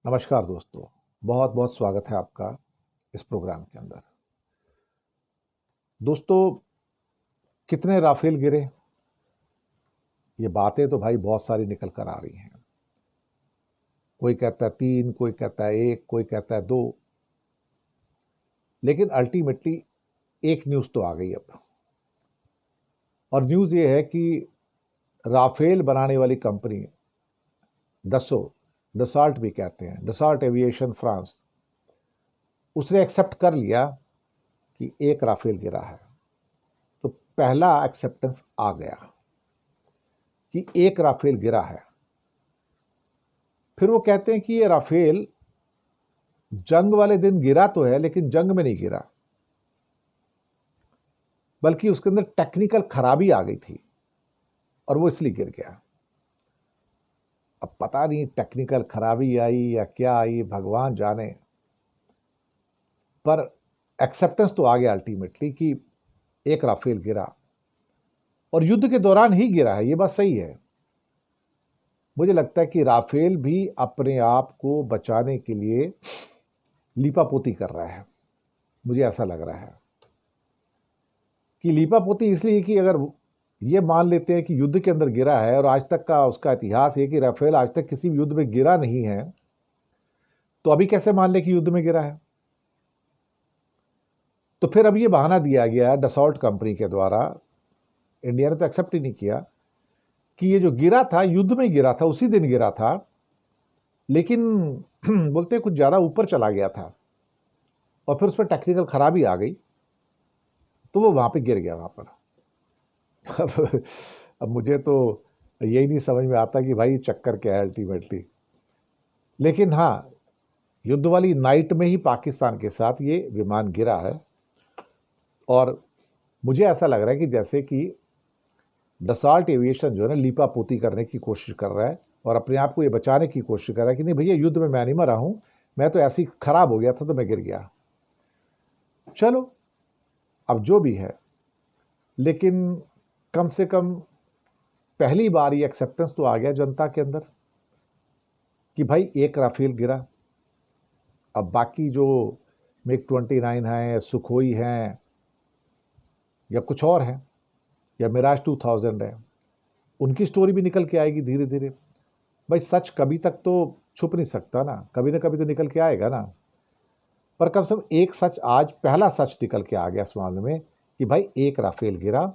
नमस्कार दोस्तों, बहुत बहुत स्वागत है आपका इस प्रोग्राम के अंदर। दोस्तों, कितने राफेल गिरे, ये बातें तो भाई बहुत सारी निकल कर आ रही हैं। कोई कहता है 3, कोई कहता है 1, कोई कहता है 2, लेकिन अल्टीमेटली एक न्यूज़ तो आ गई अब। और न्यूज़ ये है कि राफेल बनाने वाली कंपनी दसो, डसॉल्ट भी कहते हैं, डसॉल्ट एविएशन फ्रांस, उसने एक्सेप्ट कर लिया कि एक राफेल गिरा है। तो पहला एक्सेप्टेंस आ गया कि एक राफेल गिरा है। फिर वो कहते हैं कि ये राफेल जंग वाले दिन गिरा तो है, लेकिन जंग में नहीं गिरा, बल्कि उसके अंदर टेक्निकल खराबी आ गई थी और वो इसलिए गिर गया। अब पता नहीं टेक्निकल खराबी आई या क्या आई, भगवान जाने, पर एक्सेप्टेंस तो आ गया अल्टीमेटली कि एक राफेल गिरा और युद्ध के दौरान ही गिरा है। ये बात सही है। मुझे लगता है कि राफेल भी अपने आप को बचाने के लिए लीपापोती कर रहा है। मुझे ऐसा लग रहा है कि लीपापोती इसलिए कि अगर ये मान लेते हैं कि युद्ध के अंदर गिरा है, और आज तक का उसका इतिहास है कि राफेल आज तक किसी भी युद्ध में गिरा नहीं है, तो अभी कैसे मान ले कि युद्ध में गिरा है? तो फिर अब ये बहाना दिया गया है डसॉल्ट कंपनी के द्वारा, इंडिया ने तो एक्सेप्ट ही नहीं किया, कि ये जो गिरा था युद्ध में गिरा था, उसी दिन गिरा था, लेकिन बोलते कुछ ज़्यादा ऊपर चला गया था और फिर उस पर टेक्निकल खराबी आ गई, तो वो वहाँ पे गिर गया वहाँ पर। अब मुझे तो यही नहीं समझ में आता कि भाई चक्कर क्या है अल्टीमेटली। लेकिन हाँ, युद्ध वाली नाइट में ही पाकिस्तान के साथ ये विमान गिरा है और मुझे ऐसा लग रहा है कि जैसे कि डसॉल्ट एविएशन जो है ना, लीपापोती करने की कोशिश कर रहा है और अपने आप को ये बचाने की कोशिश कर रहा है कि नहीं भैया, युद्ध में मैं नहीं मरा हूँ, मैं तो ऐसे ही खराब हो गया था तो मैं गिर गया। चलो, अब जो भी है, लेकिन कम से कम पहली बार ये एक्सेप्टेंस तो आ गया जनता के अंदर कि भाई एक राफेल गिरा। अब बाकी जो मिग 29 हैं, सुखोई हैं, या कुछ और हैं, या मिराज 2000 है, उनकी स्टोरी भी निकल के आएगी धीरे धीरे। भाई सच कभी तक तो छुप नहीं सकता ना कभी तो निकल के आएगा ना। पर कम से कम एक सच, आज पहला सच निकल के आ गया इस मामले में कि भाई एक राफेल गिरा,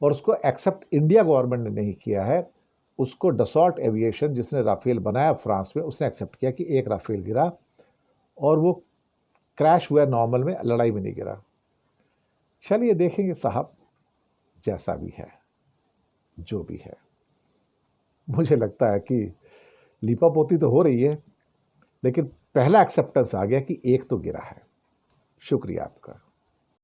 और उसको एक्सेप्ट इंडिया गवर्नमेंट ने नहीं किया है, उसको डसॉल्ट एविएशन जिसने राफेल बनाया फ्रांस में, उसने एक्सेप्ट किया कि एक राफेल गिरा और वो क्रैश हुआ, नॉर्मल में, लड़ाई में नहीं गिरा। चलिए देखेंगे साहब, जैसा भी है, जो भी है। मुझे लगता है कि लीपापोती तो हो रही है, लेकिन पहला एक्सेप्टेंस आ गया कि एक तो गिरा है। शुक्रिया आपका।